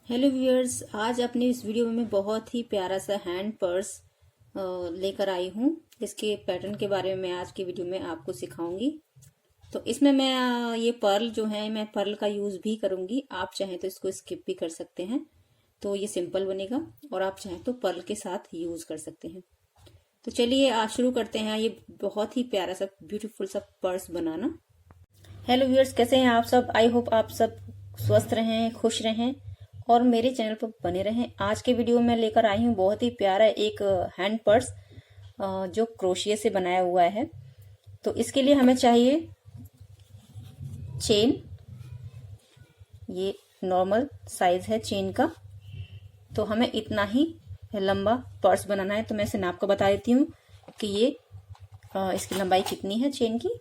Hello viewers, आज अपनी इस वीडियो में मैं बहुत ही प्यारा सा हैंड पर्स लेकर आई हूँ। इसके पैटर्न के बारे में मैं आज की वीडियो में आपको सिखाऊंगी। तो इसमें मैं ये पर्ल जो है, मैं पर्ल का यूज़ भी करूँगी। आप चाहें तो इसको स्किप भी कर सकते हैं, तो ये सिंपल बनेगा, और आप चाहें तो पर्ल के साथ यूज़ कर सकते हैं। तो चलिए आज शुरू करते हैं ये बहुत ही प्यारा सा ब्यूटीफुल सा पर्स बनाना। हेलो व्यूअर्स, कैसे हैं आप सब? आई होप आप सब स्वस्थ रहें, खुश रहें और मेरे चैनल पर बने रहें। आज के वीडियो में लेकर आई हूँ बहुत ही प्यारा एक हैंड पर्स जो क्रोशिया से बनाया हुआ है। तो इसके लिए हमें चाहिए चेन। ये नॉर्मल साइज है चेन का, तो हमें इतना ही लंबा पर्स बनाना है। तो मैं इसे नाप कर बता देती हूँ कि ये इसकी लंबाई कितनी है चेन की।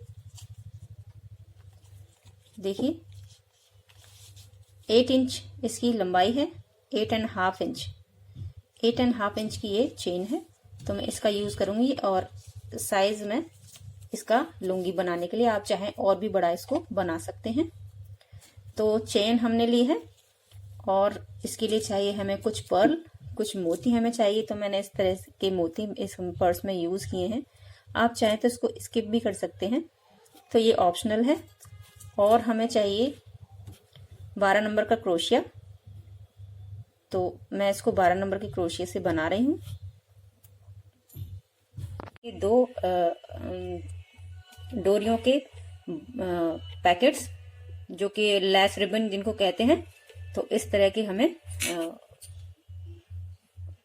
देखिए 8 इंच इसकी लंबाई है, 8.5 इंच 8.5 इंच की ये चेन है। तो मैं इसका यूज करूंगी और साइज में इसका लूंगी बनाने के लिए। आप चाहें और भी बड़ा इसको बना सकते हैं। तो चेन हमने ली है और इसके लिए चाहिए हमें कुछ पर्ल, कुछ मोती हमें चाहिए। तो मैंने इस तरह के मोती इस पर्स में यूज किए हैं। आप चाहें तो इसको स्किप भी कर सकते हैं, तो ये ऑप्शनल है। और हमें चाहिए 12 नंबर का क्रोशिया। तो मैं इसको 12 नंबर के क्रोशिया से बना रही हूँ। ये दो डोरियों के पैकेट्स, जो कि लैस रिबन जिनको कहते हैं, तो इस तरह के हमें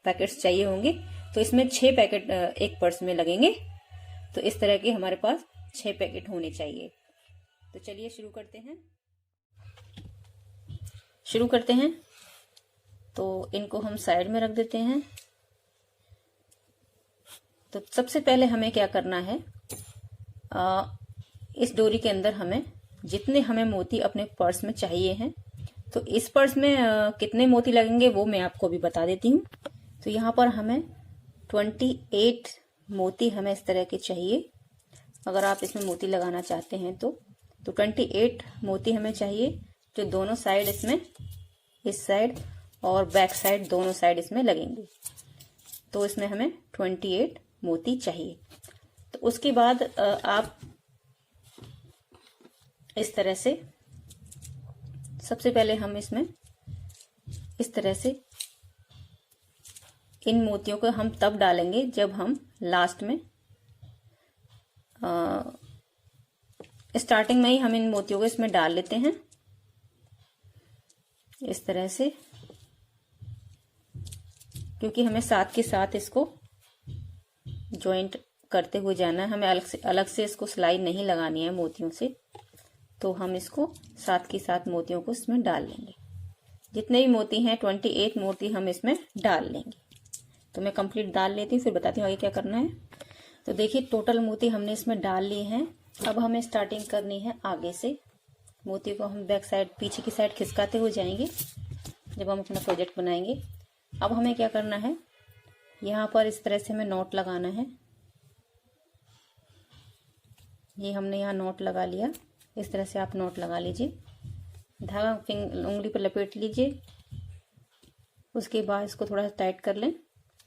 पैकेट्स चाहिए होंगे। तो इसमें 6 पैकेट एक पर्स में लगेंगे। तो इस तरह के हमारे पास 6 पैकेट होने चाहिए। तो चलिए शुरू करते हैं। तो इनको हम साइड में रख देते हैं। तो सबसे पहले हमें क्या करना है, इस डोरी के अंदर हमें जितने हमें मोती अपने पर्स में चाहिए हैं, तो इस पर्स में कितने मोती लगेंगे वो मैं आपको भी बता देती हूँ। तो यहाँ पर हमें 28 मोती हमें इस तरह के चाहिए। अगर आप इसमें मोती लगाना चाहते हैं तो 28 मोती हमें चाहिए, जो दोनों साइड इसमें, इस साइड और बैक साइड दोनों साइड इसमें लगेंगे। तो इसमें हमें 28 मोती चाहिए। तो उसके बाद आप इस तरह से, सबसे पहले हम इसमें इस तरह से इन मोतियों को हम तब डालेंगे जब हम लास्ट में स्टार्टिंग में ही हम इन मोतियों को इसमें डाल लेते हैं इस तरह से, क्योंकि हमें साथ के साथ इसको जॉइंट करते हुए जाना है। हमें अलग से इसको सिलाई नहीं लगानी है मोतियों से। तो हम इसको साथ के साथ मोतियों को इसमें डाल लेंगे। जितने भी मोती हैं 28 मोती हम इसमें डाल लेंगे। तो मैं कंप्लीट डाल लेती हूँ, फिर बताती हूँ आगे क्या करना है। तो देखिए टोटल मोती हमने इसमें डाल लिए हैं। अब हमें स्टार्टिंग करनी है आगे से। मोती को हम बैक साइड, पीछे की साइड खिसकाते हुए जाएंगे जब हम अपना प्रोजेक्ट बनाएंगे। अब हमें क्या करना है, यहाँ पर इस तरह से हमें नॉट लगाना है। ये हमने यहाँ नॉट लगा लिया। इस तरह से आप नॉट लगा लीजिए, धागा उंगली पर लपेट लीजिए। उसके बाद इसको थोड़ा सा टाइट कर लें,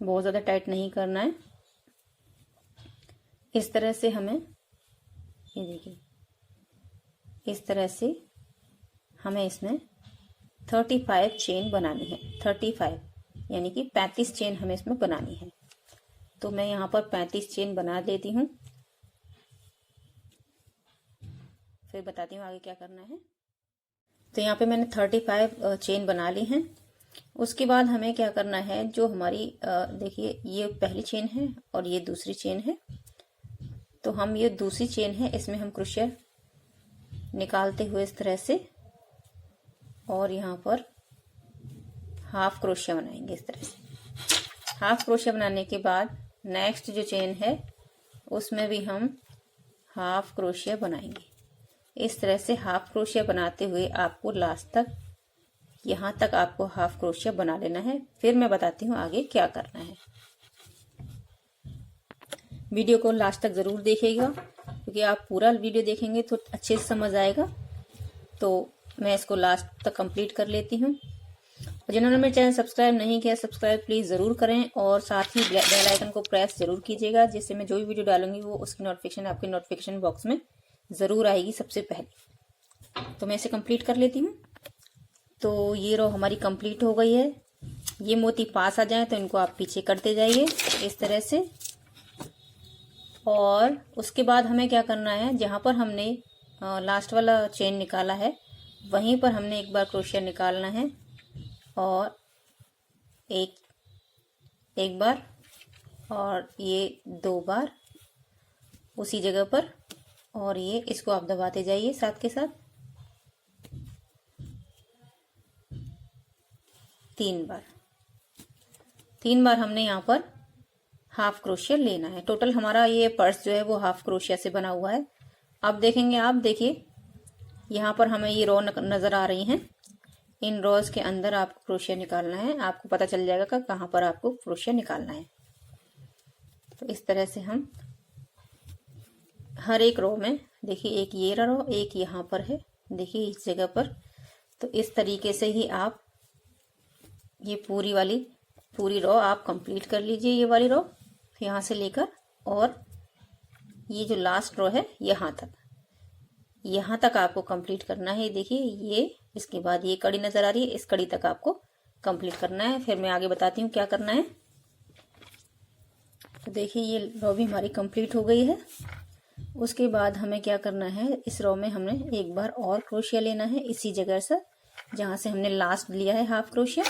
बहुत ज़्यादा टाइट नहीं करना है। इस तरह से हमें, ये देखिए इस तरह से हमें इसमें 35 चेन बनानी है। 35 यानी कि 35 चेन हमें इसमें बनानी है। तो मैं यहाँ पर 35 चेन बना देती हूँ, फिर बताती हूँ आगे क्या करना है। तो यहाँ पे मैंने 35 चेन बना ली हैं। उसके बाद हमें क्या करना है, जो हमारी देखिए ये पहली चेन है और ये दूसरी चेन है। तो हम ये दूसरी चेन है, इसमें हम क्रोशिया निकालते हुए इस तरह से, और यहाँ पर हाफ क्रोशिया बनाएंगे इस तरह से। हाफ क्रोशिया बनाने के बाद नेक्स्ट जो चेन है उसमें भी हम हाफ क्रोशिया बनाएंगे। इस तरह से हाफ क्रोशिया बनाते हुए आपको लास्ट तक, यहाँ तक आपको हाफ क्रोशिया बना लेना है। फिर मैं बताती हूँ आगे क्या करना है। वीडियो को लास्ट तक जरूर देखिएगा, क्योंकि आप पूरा वीडियो देखेंगे तो अच्छे से समझ आएगा। तो मैं इसको लास्ट तक कंप्लीट कर लेती हूँ। जिन्होंने मेरे चैनल सब्सक्राइब नहीं किया, सब्सक्राइब प्लीज जरूर करें और साथ ही बेल आइकन को प्रेस जरूर कीजिएगा, जिससे मैं जो भी वीडियो डालूंगी वो उसकी नोटिफिकेशन आपके नोटिफिकेशन बॉक्स में जरूर आएगी सबसे पहले। तो मैं इसे कंप्लीट कर लेती हूँ। तो ये रो हमारी कंप्लीट हो गई है। ये मोती पास आ जाए तो इनको आप पीछे करते जाइए इस तरह से। और उसके बाद हमें क्या करना है, जहाँ पर हमने लास्ट वाला चेन निकाला है वहीं पर हमने एक बार क्रोशिया निकालना है और एक बार और ये 2 बार उसी जगह पर, और ये इसको आप दबाते जाइए साथ के साथ 3 बार हमने यहाँ पर हाफ क्रोशिया लेना है। टोटल हमारा ये पर्स जो है वो हाफ क्रोशिया से बना हुआ है। अब देखेंगे, आप देखिए यहाँ पर हमें ये रो नजर आ रही हैं। इन रोज के अंदर आपको क्रोशिया निकालना है। आपको पता चल जाएगा कि कहाँ पर आपको क्रोशिया निकालना है। तो इस तरह से हम हर एक रो में, देखिए एक ये रो, एक यहाँ पर है, देखिए इस जगह पर। तो इस तरीके से ही आप ये पूरी रो आप कंप्लीट कर लीजिए। ये वाली रो यहाँ से लेकर और ये जो लास्ट रो है यहाँ तक आपको कंप्लीट करना है। देखिए ये, इसके बाद ये कड़ी नजर आ रही है, इस कड़ी तक आपको कंप्लीट करना है। फिर मैं आगे बताती हूँ क्या करना है। तो देखिए ये रो भी हमारी कंप्लीट हो गई है। उसके बाद हमें क्या करना है, इस रो में हमने एक बार और क्रोशिया लेना है इसी जगह से जहां से हमने लास्ट लिया है हाफ क्रोशिया,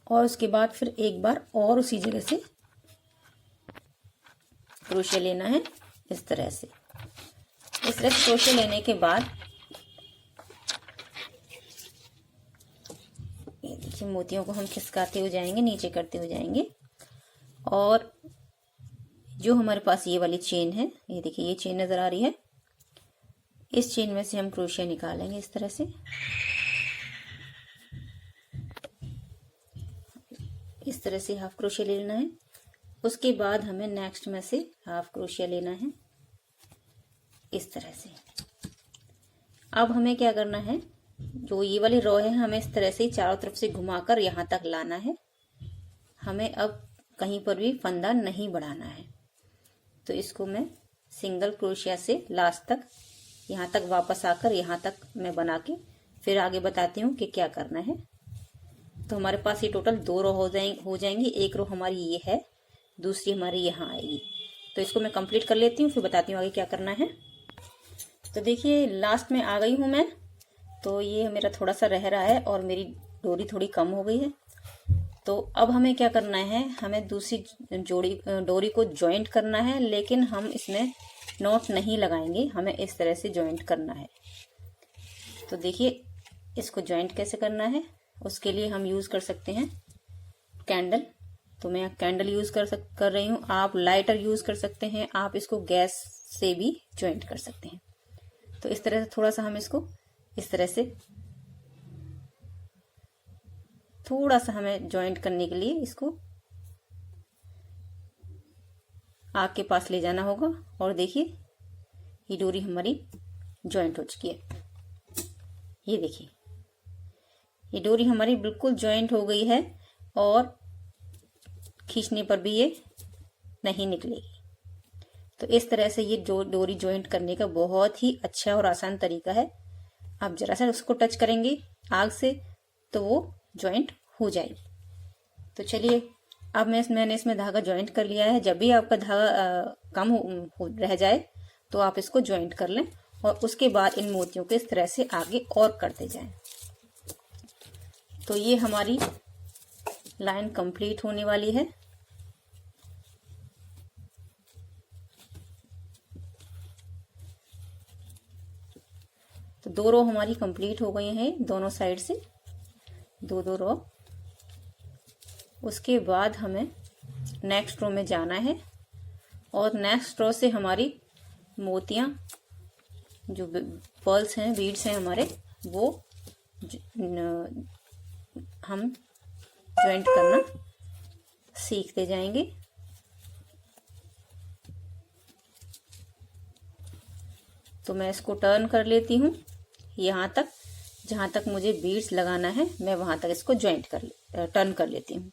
और उसके बाद फिर एक बार और उसी जगह से क्रोशिया लेना है इस तरह से। इस तरह से क्रोशिया लेने के बाद ये देखिए मोतियों को हम खिसकाते हुए जाएंगे, नीचे करते हुए जाएंगे, और जो हमारे पास ये वाली चेन है, ये देखिए ये चेन नजर आ रही है, इस चेन में से हम क्रोशिया निकालेंगे इस तरह से। इस तरह से हाफ क्रोशिया ले लेना है। उसके बाद हमें नेक्स्ट में से हाफ क्रोशिया लेना है इस तरह से। अब हमें क्या करना है, जो ये वाली रो है हमें इस तरह से चारों तरफ से घुमाकर यहाँ तक लाना है। हमें अब कहीं पर भी फंदा नहीं बढ़ाना है। तो इसको मैं सिंगल क्रोशिया से लास्ट तक यहाँ तक वापस आकर यहाँ तक मैं बना के फिर आगे बताती हूँ कि क्या करना है। तो हमारे पास ये टोटल 2 रो हो जाएंगी। एक रो हमारी ये है, दूसरी हमारी यहाँ आएगी। तो इसको मैं कंप्लीट कर लेती हूँ, फिर बताती हूँ आगे क्या करना है। तो देखिए लास्ट में आ गई हूँ मैं। तो ये मेरा थोड़ा सा रह रहा है और मेरी डोरी थोड़ी कम हो गई है। तो अब हमें क्या करना है, हमें दूसरी डोरी को ज्वाइंट करना है, लेकिन हम इसमें नॉट नहीं लगाएंगे, हमें इस तरह से ज्वाइंट करना है। तो देखिए इसको ज्वाइंट कैसे करना है, उसके लिए हम यूज कर सकते हैं कैंडल। तो मैं कैंडल यूज कर रही हूँ। आप लाइटर यूज कर सकते हैं, आप इसको गैस से भी ज्वाइंट कर सकते हैं। तो इस तरह से थोड़ा सा हम इसको इस तरह से थोड़ा सा हमें ज्वाइंट करने के लिए इसको आग के पास ले जाना होगा। और देखिए ये डोरी हमारी ज्वाइंट हो चुकी है। ये देखिए ये डोरी हमारी बिल्कुल ज्वाइंट हो गई है और खींचने पर भी ये नहीं निकलेगी। तो इस तरह से ये डोरी ज्वाइंट करने का बहुत ही अच्छा और आसान तरीका है। आप जरा सा उसको टच करेंगे आग से तो वो ज्वाइंट हो जाएगी। तो चलिए अब मैंने इसमें धागा ज्वाइंट कर लिया है। जब भी आपका धागा कम रह जाए तो आप इसको ज्वाइंट कर लें और उसके बाद इन मोतियों को इस तरह से आगे और करते जाएं। तो ये हमारी लाइन कंप्लीट होने वाली है। तो 2 रो हमारी कंप्लीट हो गई हैं दोनों साइड से, 2 रो। उसके बाद हमें नेक्स्ट रो में जाना है और नेक्स्ट रो से हमारी मोतियां जो पर्ल्स हैं, बीड्स हैं हमारे, वो हम ज्वाइंट करना सीखते जाएंगे। तो मैं इसको टर्न कर लेती हूँ यहाँ तक जहाँ तक मुझे बीड्स लगाना है मैं वहां तक इसको टर्न कर लेती हूँ।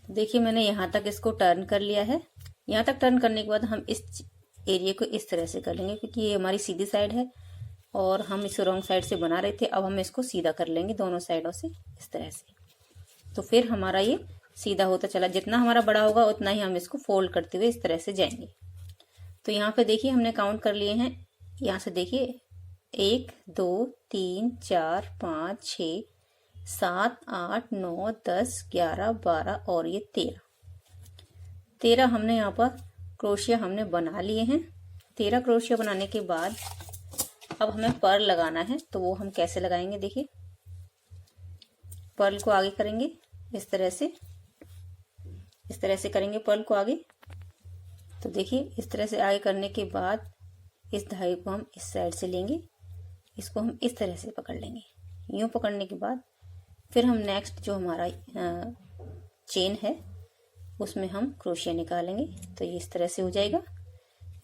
देखिए मैंने यहाँ तक इसको टर्न कर लिया है। यहाँ तक टर्न करने के बाद हम इस एरिया को इस तरह से कर लेंगे, क्योंकि ये हमारी सीधी साइड है और हम इसे रॉन्ग साइड से बना रहे थे। अब हम इसको सीधा कर लेंगे दोनों साइडों से इस तरह से। तो फिर हमारा ये सीधा होता चला, जितना हमारा बड़ा होगा उतना ही हम इसको फोल्ड करते हुए इस तरह से जाएंगे। तो यहाँ पे देखिए हमने काउंट कर लिए हैं। यहाँ से देखिए 1 2 3 4 5 6 7 8 9 10 11 12 और ये 13 हमने यहाँ पर क्रोशिया हमने बना लिए हैं। 13 क्रोशिया बनाने के बाद अब हमें पर्ल लगाना है। तो वो हम कैसे लगाएंगे, देखिए पर्ल को आगे करेंगे इस तरह से करेंगे पर्ल को आगे। तो देखिए इस तरह से आगे करने के बाद इस धागे को हम इस साइड से लेंगे, इसको हम इस तरह से पकड़ लेंगे। यूं पकड़ने के बाद फिर हम नेक्स्ट जो हमारा चेन है उसमें हम क्रोशिया निकालेंगे। तो ये इस तरह से हो जाएगा।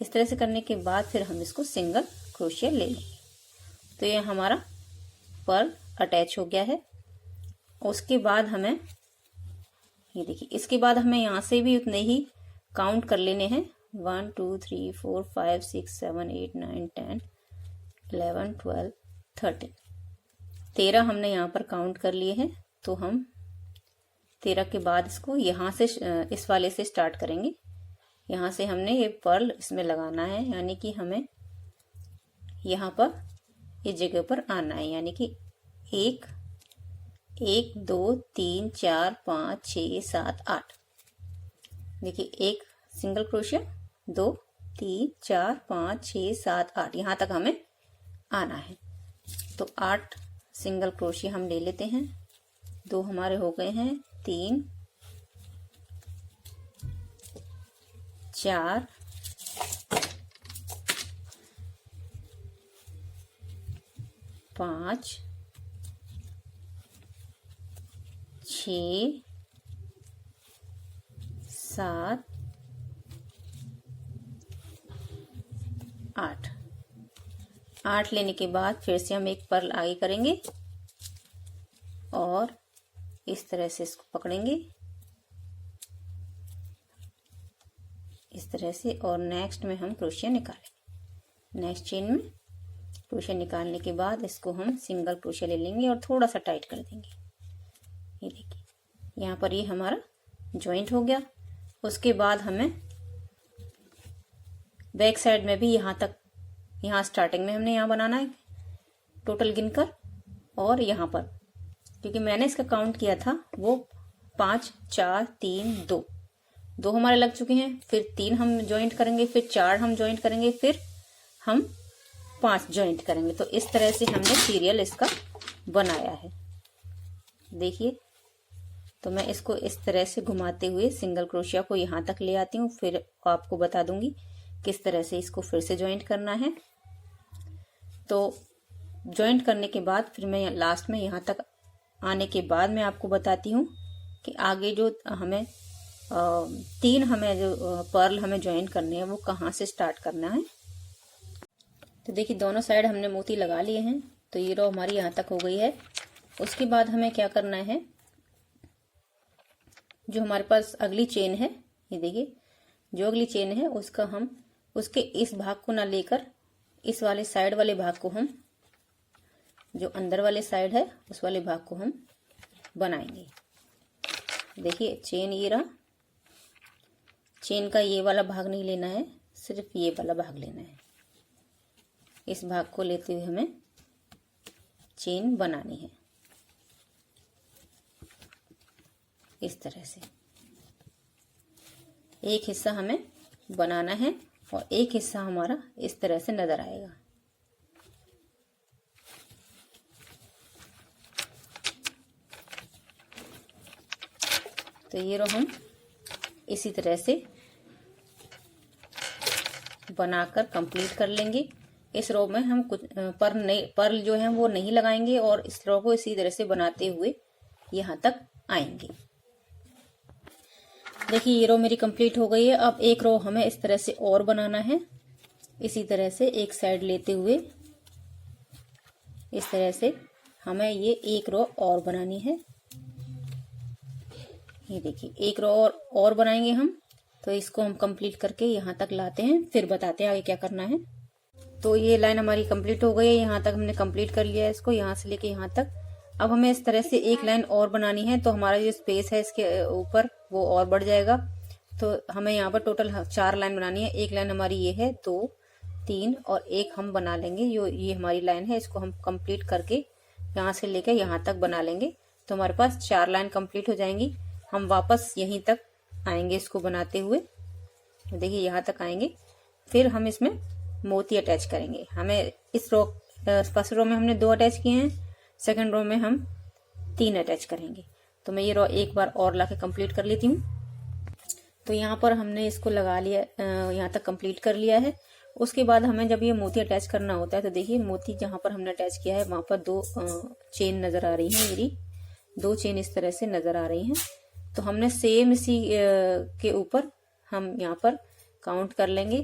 इस तरह से करने के बाद फिर हम इसको सिंगल क्रोशिया ले लेंगे। तो ये हमारा पर्ल अटैच हो गया है। उसके बाद हमें ये देखिए, इसके बाद हमें यहाँ से भी उतने ही काउंट कर लेने हैं। 1 2 3 4 5 6 7 8 9 10 11 12 13 13 हमने यहाँ पर काउंट कर लिए हैं। तो हम 13 के बाद इसको यहाँ से इस वाले से स्टार्ट करेंगे। यहाँ से हमने ये पर्ल इसमें लगाना है, यानी कि हमें यहाँ पर इस जगह पर आना है, यानी कि 1 2 3 4 5 6 7 8। देखिए 1 सिंगल क्रोशिया, 2 3 4 5 6 7 8, यहाँ तक हमें आना है। तो 8 सिंगल क्रोशिया हम ले लेते हैं। 2 हमारे हो गए हैं, 3 4 5 6 7 8। 8 लेने के बाद फिर से हम एक पर्ल आगे करेंगे और इस तरह से इसको पकड़ेंगे इस तरह से, और नेक्स्ट में हम क्रोशिया निकालेंगे। नेक्स्ट चेन में क्रोशिया निकालने के बाद इसको हम सिंगल क्रोशिया ले लेंगे और थोड़ा सा टाइट कर देंगे। ये देखिए यहाँ पर ये हमारा जॉइंट हो गया। उसके बाद हमें बैक साइड में भी यहाँ स्टार्टिंग में हमने यहाँ बनाना है टोटल गिनकर, और यहाँ पर क्योंकि मैंने इसका काउंट किया था वो 5 4 3 2 हमारे लग चुके हैं। फिर 3 हम ज्वाइंट करेंगे, फिर 4 हम ज्वाइंट करेंगे, फिर हम 5 ज्वाइंट करेंगे। तो इस तरह से हमने सीरियल इसका बनाया है। देखिए तो मैं इसको इस तरह से घुमाते हुए सिंगल क्रोशिया को यहाँ तक ले आती हूँ, फिर आपको बता दूंगी किस तरह से इसको फिर से ज्वाइंट करना है। तो ज्वाइंट करने के बाद फिर मैं लास्ट में यहाँ तक आने के बाद मैं आपको बताती हूँ कि आगे जो हमें 3 हमें जो पर्ल हमें ज्वाइंट करने हैं वो कहाँ से स्टार्ट करना है। तो देखिए दोनों साइड हमने मोती लगा लिए हैं। तो ये रो हमारी यहाँ तक हो गई है। उसके बाद हमें क्या करना है, जो हमारे पास अगली चेन है, ये देखिए जो अगली चेन है उसका हम उसके इस भाग को ना लेकर इस वाले साइड वाले भाग को हम जो अंदर वाले साइड है उस वाले भाग को हम बनाएंगे। देखिए चेन ये रहा, चेन का ये वाला भाग नहीं लेना है, सिर्फ ये वाला भाग लेना है। इस भाग को लेते हुए हमें चेन बनानी है इस तरह से। एक हिस्सा हमें बनाना है और एक हिस्सा हमारा इस तरह से नजर आएगा। तो ये रो हम इसी तरह से बनाकर कंप्लीट कर लेंगे। इस रो में हम कुछ पर्ल जो है वो नहीं लगाएंगे और इस रो को इसी तरह से बनाते हुए यहाँ तक आएंगे। देखिए ये रो मेरी कंप्लीट हो गई है। अब एक रो हमें इस तरह से और बनाना है। इसी तरह से एक साइड लेते हुए इस तरह से हमें ये एक रो और बनानी है। ये देखिए एक रो और बनाएंगे हम। तो इसको हम कंप्लीट करके यहाँ तक लाते हैं, फिर बताते हैं आगे क्या करना है। तो ये लाइन हमारी कंप्लीट हो गई है, यहाँ तक हमने कंप्लीट कर लिया है इसको, यहाँ से लेके यहाँ तक। अब हमें इस तरह से एक लाइन और बनानी है, तो हमारा जो स्पेस है इसके ऊपर वो और बढ़ जाएगा। तो हमें यहाँ पर टोटल 4 लाइन बनानी है। एक लाइन हमारी ये है, 2 3 और एक हम बना लेंगे। जो ये हमारी लाइन है इसको हम कंप्लीट करके यहाँ से लेकर यहाँ तक बना लेंगे। तो हमारे पास 4 लाइन कंप्लीट हो जाएंगी। हम वापस यहीं तक आएंगे इसको बनाते हुए। देखिए यहाँ तक आएंगे, फिर हम इसमें मोती अटैच करेंगे। हमें इस रो फर्स्ट रो में हमने 2 अटैच किए हैं, सेकंड रो में हम 3 अटैच करेंगे। तो मैं ये रो एक बार और लाके कंप्लीट कर लेती हूँ। तो यहाँ पर हमने इसको लगा लिया, यहाँ तक कंप्लीट कर लिया है। उसके बाद हमें जब ये मोती अटैच करना होता है, तो देखिए मोती जहाँ पर हमने अटैच किया है वहां पर 2 चेन नजर आ रही है। मेरी 2 चेन इस तरह से नजर आ रही हैं। तो हमने सेम इसी के ऊपर हम यहाँ पर काउंट कर लेंगे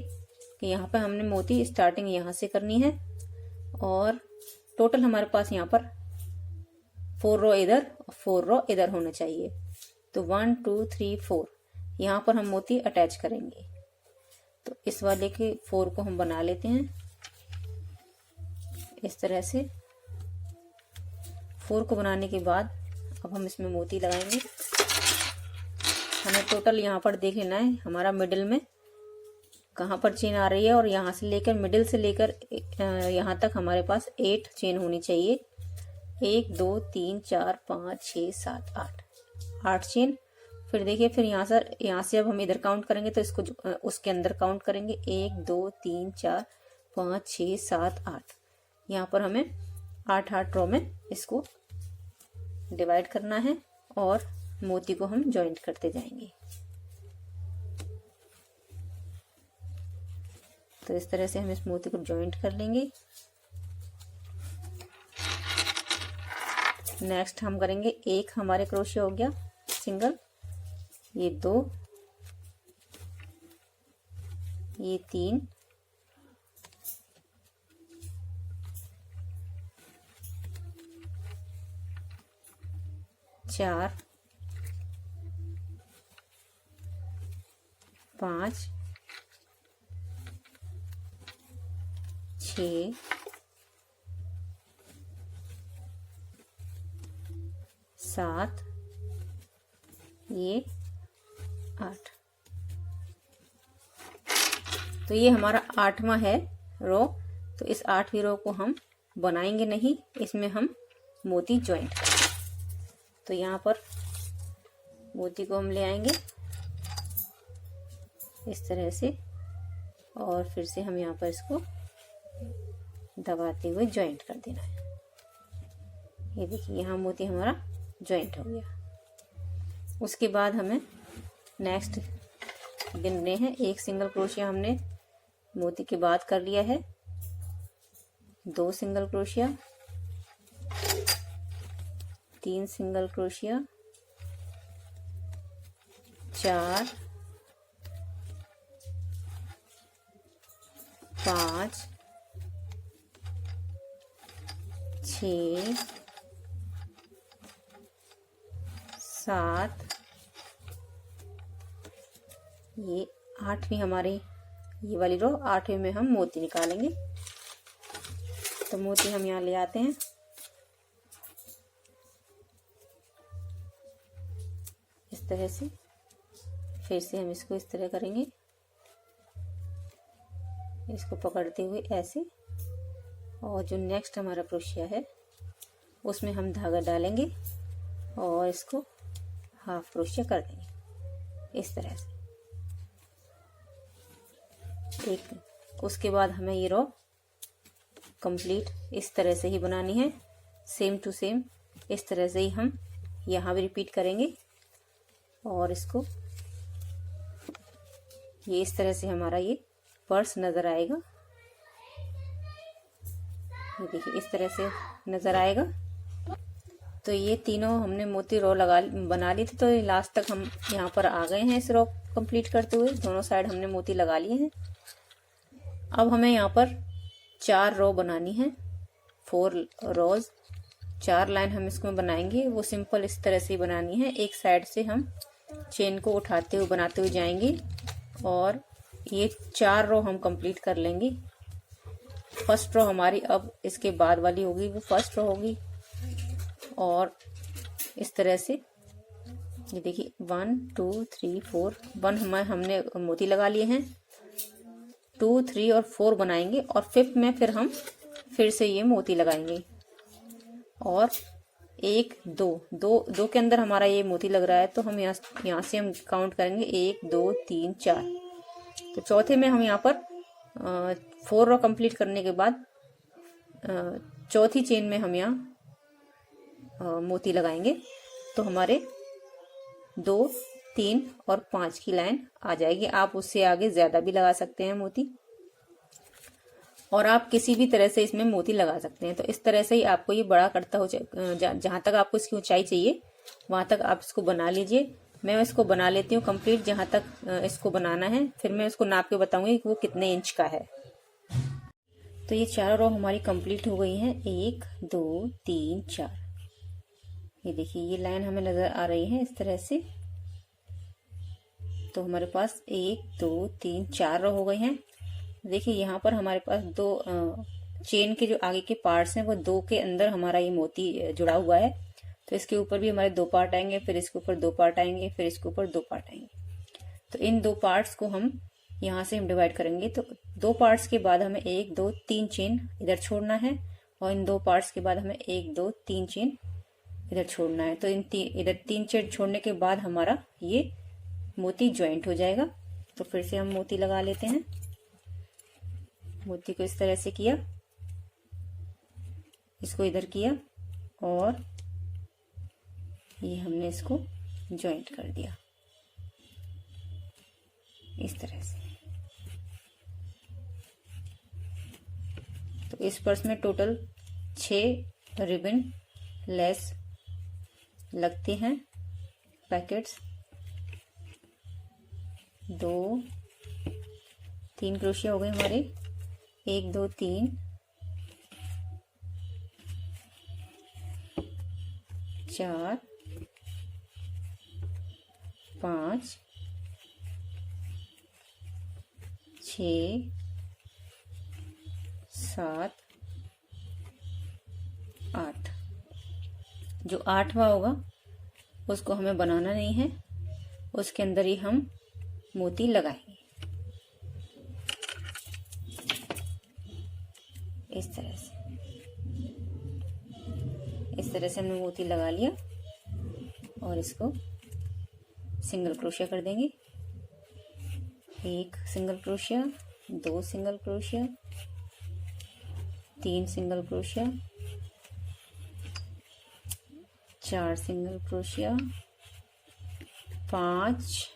कि यहाँ पर हमने मोती स्टार्टिंग यहाँ से करनी है, और टोटल हमारे पास यहाँ पर 4 रो इधर और 4 रो इधर होना चाहिए। तो 1 2 3 4 यहाँ पर हम मोती अटैच करेंगे। तो इस वाले के 4 को हम बना लेते हैं इस तरह से। 4 को बनाने के बाद अब हम इसमें मोती लगाएंगे। हमें टोटल यहाँ पर देख लेना है हमारा मिडिल में कहाँ पर चेन आ रही है, और यहाँ से लेकर मिडिल से लेकर यहाँ तक हमारे पास 8 चेन होनी चाहिए। 1 2 3 4 5 6 7 8 चेन। फिर देखिए, फिर यहाँ से अब हम इधर काउंट करेंगे तो इसको उसके अंदर काउंट करेंगे। 1 2 3 4 5 6 7 8। यहाँ पर हमें 8 रो में इसको डिवाइड करना है, और मोती को हम जॉइंट करते जाएंगे। तो इस तरह से हम इस मोती को जॉइंट कर लेंगे। नेक्स्ट हम करेंगे, एक हमारे क्रोशिया हो गया सिंगल, ये 2, ये 3, चार, 5, 6, 7, ये 8। तो ये हमारा 8वां है रो। तो इस 8वीं रो को हम बनाएंगे नहीं, इसमें हम मोती ज्वाइंट करेंगे। तो यहाँ पर मोती को हम ले आएंगे इस तरह से, और फिर से हम यहाँ पर इसको दबाते हुए ज्वाइंट कर देना है। ये देखिए यहाँ मोती हमारा ज्वाइंट हो गया। उसके बाद हमें नेक्स्ट गिनने हैं। एक सिंगल क्रोशिया हमने मोती के बाद कर लिया है, 2 सिंगल क्रोशिया, 3 सिंगल क्रोशिया, 4, 5, 6, 7, ये 8वीं हमारी ये वाली रो, 8वीं में हम मोती निकालेंगे। तो मोती हम यहाँ ले आते हैं। इस तरह से फिर से हम इसको इस तरह करेंगे, इसको पकड़ते हुए ऐसे, और जो नेक्स्ट हमारा क्रोशिया है उसमें हम धागा डालेंगे और इसको हाफ क्रोशिया कर देंगे इस तरह से। एक उसके बाद हमें ये रो कंप्लीट इस तरह से ही बनानी है, सेम टू सेम इस तरह से ही हम यहाँ भी रिपीट करेंगे। और इसको ये इस तरह से हमारा ये पर्स नजर आएगा। ये देखिए इस तरह से नजर आएगा। तो ये तीनों हमने मोती रो बना ली थी। तो लास्ट तक हम यहाँ पर आ गए हैं इस रो कंप्लीट करते हुए। दोनों साइड हमने मोती लगा लिए हैं। अब हमें यहाँ पर 4 रो बनानी है, 4 रोज 4 लाइन हम इसको बनाएंगे वो सिंपल इस तरह से बनानी है। एक साइड से हम चेन को उठाते हुए बनाते हुए जाएंगे और ये 4 रो हम कंप्लीट कर लेंगे। फर्स्ट रो हमारी अब इसके बाद वाली होगी वो फर्स्ट रो होगी। और इस तरह से ये देखिए 1 2 3 4 1 हमने मोती लगा लिए हैं। 2 3 और 4 बनाएंगे और 5th में फिर हम फिर से ये मोती लगाएंगे और 1 2 2 के अंदर हमारा ये मोती लग रहा है तो हम यहाँ से हम काउंट करेंगे 1 2 3 4। तो चौथे में हम यहाँ पर 4 रो कंप्लीट करने के बाद चौथी चेन में हम यहाँ मोती लगाएंगे तो हमारे 2 3 और 5 की लाइन आ जाएगी। आप उससे आगे ज्यादा भी लगा सकते हैं मोती और आप किसी भी तरह से इसमें मोती लगा सकते हैं। तो इस तरह से ही आपको ये बड़ा करता हो जहां तक आपको इसकी ऊंचाई चाहिए वहां तक आप इसको बना लीजिए। मैं इसको बना लेती हूँ कंप्लीट जहां तक इसको बनाना है, फिर मैं इसको नाप के बताऊंगी कि वो कितने इंच का है। तो ये 4 रो हमारी कंप्लीट हो गई हैं। 1 2 3 4। ये देखिए ये लाइन हमें नजर आ रही है इस तरह से। तो हमारे पास 1 2 3 4 रो हो गई हैं। देखिए यहाँ पर हमारे पास 2 चेन के जो आगे के पार्ट्स हैं वो 2 के अंदर हमारा ये मोती जुड़ा हुआ है। तो इसके ऊपर भी हमारे 2 पार्ट आएंगे, फिर इसके ऊपर 2 पार्ट आएंगे, फिर इसके ऊपर 2 पार्ट आएंगे। तो इन 2 पार्ट्स को हम यहाँ से हम डिवाइड करेंगे। तो 2 पार्ट्स के बाद हमें 1 2 3 चेन इधर छोड़ना है और इन 2 पार्ट्स के बाद हमें 1 2 3 चेन इधर छोड़ना है। तो इधर 3 चेन छोड़ने के बाद हमारा ये मोती ज्वाइंट हो जाएगा। तो फिर से हम मोती लगा लेते हैं। मोती को इस तरह से किया, इसको इधर किया और ये हमने इसको ज्वाइंट कर दिया इस तरह से। तो इस पर्स में टोटल 6 रिबन लेस लगते हैं पैकेट्स। 2 3 क्रोशिया हो गए हमारे। 1 2 3 4 5 6 7 8। जो 8वां होगा उसको हमें बनाना नहीं है, उसके अंदर ही हम मोती लगाएंगे इस तरह से। इस तरह से हमने मोती लगा लिया और इसको सिंगल क्रोशिया कर देंगे। 1 single crochet, 2 single crochet, 3 single crochet, 4 single crochet, 5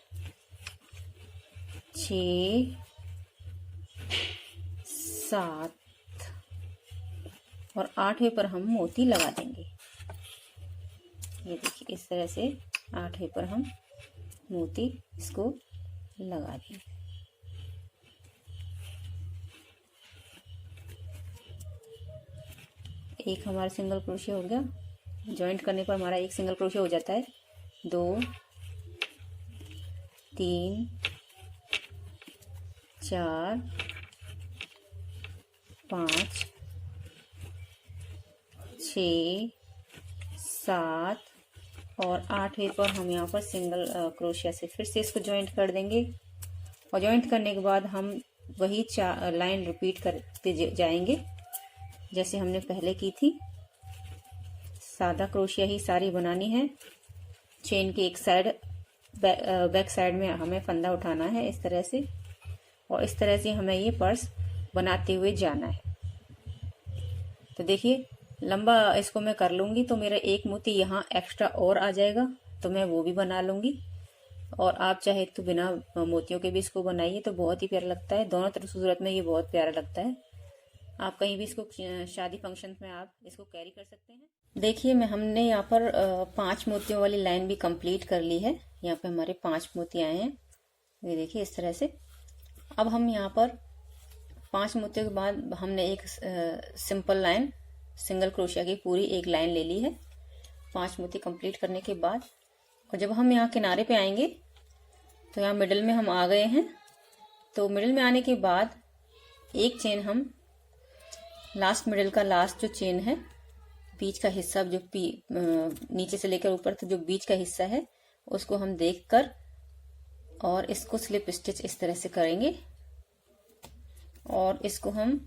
6 7 और 8वें पर हम मोती लगा देंगे। ये देखिए इस तरह से 8वें पर हम मोती इसको लगा देंगे। एक हमारा सिंगल क्रोशिया हो गया। जॉइंट करने पर हमारा 1 सिंगल क्रोशिया हो जाता है। 2 3 4 5 6 7 और 8वें पर हम यहाँ पर सिंगल क्रोशिया से फिर से इसको ज्वाइंट कर देंगे। और ज्वाइंट करने के बाद हम वही लाइन रिपीट करते जाएंगे जैसे हमने पहले की थी। सादा क्रोशिया ही सारी बनानी है। चेन की एक साइड बैक साइड में हमें फंदा उठाना है इस तरह से, और इस तरह से हमें ये पर्स बनाते हुए जाना है। तो देखिए लंबा इसको मैं कर लूंगी तो मेरा एक मोती यहाँ एक्स्ट्रा और आ जाएगा, तो मैं वो भी बना लूंगी। और आप चाहे तो बिना मोतियों के भी इसको बनाइए तो बहुत ही प्यारा लगता है। दोनों तरफ सूरत में ये बहुत प्यारा लगता है। आप कहीं भी इसको शादी फंक्शन में आप इसको कैरी कर सकते हैं। देखिए हमने यहाँ पर 5 मोतियों वाली लाइन भी कंप्लीट कर ली है। यहाँ पे हमारे 5 मोती आए हैं, ये देखिए इस तरह से। अब हम यहाँ पर 5 मोतियों के बाद हमने एक सिंपल लाइन सिंगल क्रोशिया की पूरी एक लाइन ले ली है 5 मोती कंप्लीट करने के बाद। और जब हम यहाँ किनारे पे आएंगे तो यहाँ मिडिल में हम आ गए हैं। तो मिडिल में आने के बाद एक चेन हम लास्ट मिडिल का लास्ट जो चेन है, बीच का हिस्सा जो नीचे से लेकर ऊपर तक जो बीच का हिस्सा है उसको हम देखकर और इसको स्लिप स्टिच इस तरह से करेंगे। और इसको हम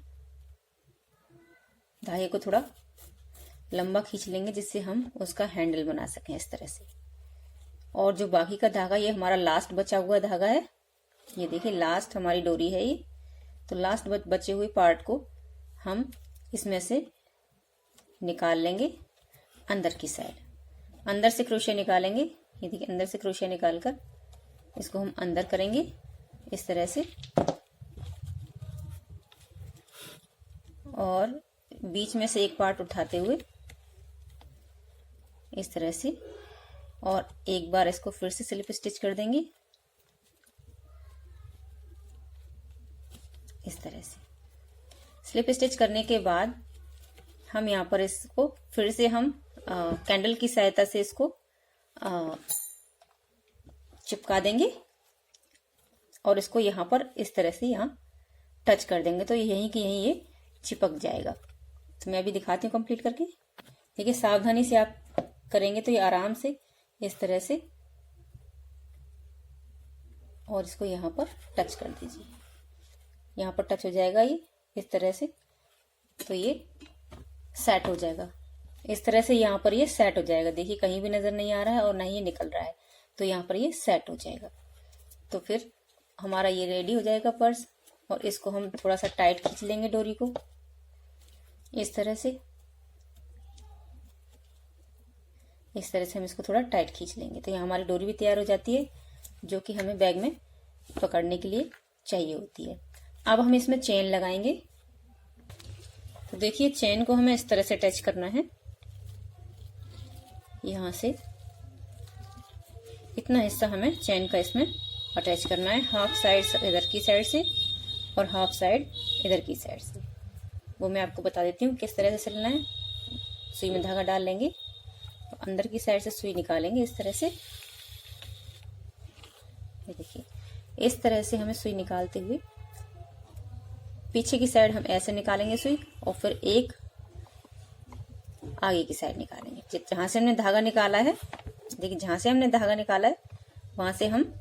धागे को थोड़ा लंबा खींच लेंगे जिससे हम उसका हैंडल बना सकें इस तरह से। और जो बाकी का धागा, ये हमारा लास्ट बचा हुआ धागा है, ये देखिए लास्ट हमारी डोरी है ये। तो लास्ट बचे हुए पार्ट को हम इसमें से निकाल लेंगे अंदर की साइड। अंदर से क्रोशिया निकालेंगे, ये देखिए अंदर से क्रोशिया निकालकर इसको हम अंदर करेंगे इस तरह से। और बीच में से एक पार्ट उठाते हुए इस तरह से, और एक बार इसको फिर से स्लिप स्टिच कर देंगे इस तरह से। स्लिप स्टिच करने के बाद हम यहाँ पर इसको फिर से हम कैंडल की सहायता से इसको चिपका देंगे और इसको यहाँ पर इस तरह से यहाँ टच कर देंगे तो यहीं कि यहीं ये चिपक जाएगा। तो मैं अभी दिखाती हूँ कंप्लीट करके। देखिए सावधानी से आप करेंगे तो ये आराम से इस तरह से, और इसको यहाँ पर टच कर दीजिए, यहाँ पर टच हो जाएगा ये इस तरह से। तो ये सेट हो जाएगा इस तरह से, यहाँ पर ये सेट हो जाएगा। देखिए कहीं भी नजर नहीं आ रहा है और ना ही ये निकल रहा है, तो यहाँ पर ये सेट हो जाएगा। तो फिर हमारा ये रेडी हो जाएगा पर्स। और इसको हम थोड़ा सा टाइट खींच लेंगे डोरी को इस तरह से। इस तरह से हम इसको थोड़ा टाइट खींच लेंगे तो यहाँ हमारी डोरी भी तैयार हो जाती है, जो कि हमें बैग में पकड़ने के लिए चाहिए होती है। अब हम इसमें चेन लगाएंगे। तो देखिए चेन को हमें इस तरह से अटैच करना है, यहाँ से इतना हिस्सा हमें चेन का इसमें अटैच करना है, हाफ साइड इधर की साइड से और हाफ साइड इधर की साइड से। वो मैं आपको बता देती हूँ किस तरह से सिलना है। सुई में धागा डाल लेंगे, तो अंदर की साइड से सुई निकालेंगे इस तरह से। ये देखिए इस तरह से हमें सुई निकालते हुए पीछे की साइड हम ऐसे निकालेंगे सुई, और फिर एक आगे की साइड निकालेंगे। जहां से हमने धागा निकाला है, देखिए जहां से हमने धागा निकाला है वहां से हम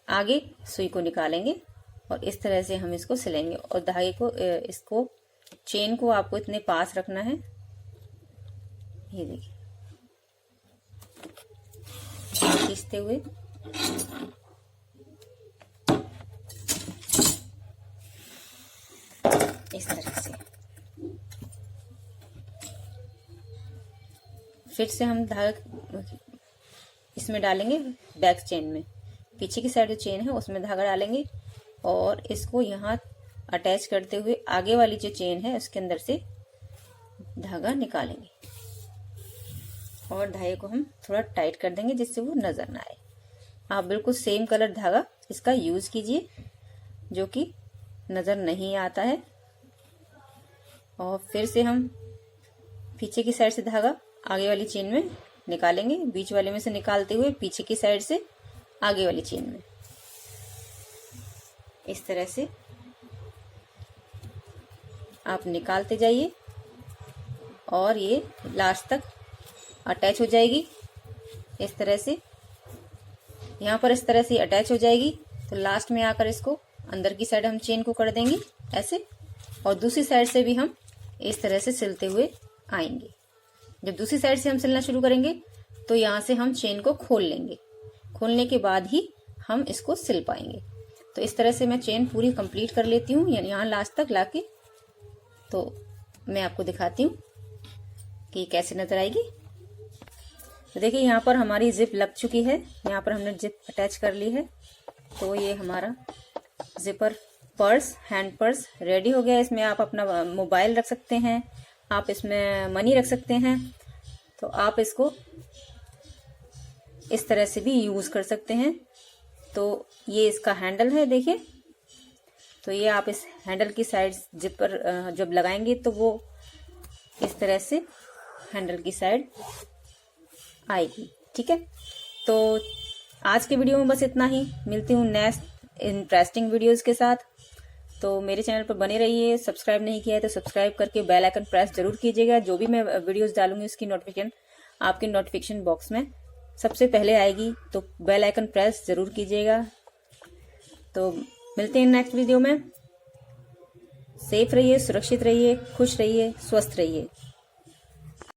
आगे सुई को निकालेंगे और इस तरह से हम इसको सिलेंगे। और धागे को इसको चेन को आपको इतने पास रखना है, ये देखिए खींचते हुए इस तरह से। फिर से हम धागा इसमें डालेंगे बैक चेन में, पीछे की साइड जो चेन है उसमें धागा डालेंगे और इसको यहाँ अटैच करते हुए आगे वाली जो चेन है उसके अंदर से धागा निकालेंगे और धागे को हम थोड़ा टाइट कर देंगे जिससे वो नजर ना आए। आप बिल्कुल सेम कलर धागा इसका यूज कीजिए जो कि नजर नहीं आता है। और फिर से हम पीछे की साइड से धागा आगे वाली चेन में निकालेंगे, बीच वाले में से निकालते हुए पीछे की साइड से आगे वाली चेन में इस तरह से आप निकालते जाइए और ये लास्ट तक अटैच हो जाएगी इस तरह से। यहाँ पर इस तरह से अटैच हो जाएगी तो लास्ट में आकर इसको अंदर की साइड हम चेन को कर देंगे ऐसे, और दूसरी साइड से भी हम इस तरह से सिलते हुए आएंगे। जब दूसरी साइड से हम सिलना शुरू करेंगे तो यहाँ से हम चेन को खोल लेंगे, खोलने के बाद ही हम इसको सिल पाएंगे। तो इस तरह से मैं चेन पूरी कंप्लीट कर लेती हूँ, यानी यहाँ लास्ट तक लाके तो मैं आपको दिखाती हूँ कि कैसे नजर आएगी। तो देखिए यहाँ पर हमारी जिप लग चुकी है, यहाँ पर हमने जिप अटैच कर ली है। तो ये हमारा zipper purse, hand purse ready हो गया। इसमें आप अपना मोबाइल रख सकते हैं, आप इसमें मनी रख सकते हैं। तो आप इसको इस तरह से भी यूज कर सकते हैं। तो ये इसका हैंडल है देखिए, तो ये आप इस हैंडल की साइड जिपर जब लगाएंगे तो वो इस तरह से हैंडल की साइड आएगी। ठीक है, तो आज के वीडियो में बस इतना ही। मिलती हूँ नेक्स्ट इंटरेस्टिंग वीडियोस के साथ। तो मेरे चैनल पर बने रहिए। सब्सक्राइब नहीं किया है तो सब्सक्राइब करके बेल आइकन प्रेस जरूर कीजिएगा। जो भी मैं वीडियोस डालूंगी उसकी नोटिफिकेशन आपके नोटिफिकेशन बॉक्स में सबसे पहले आएगी, तो बेल आइकन प्रेस जरूर कीजिएगा। तो मिलते हैं नेक्स्ट वीडियो में। सेफ रहिए, सुरक्षित रहिए, खुश रहिए, स्वस्थ रहिए।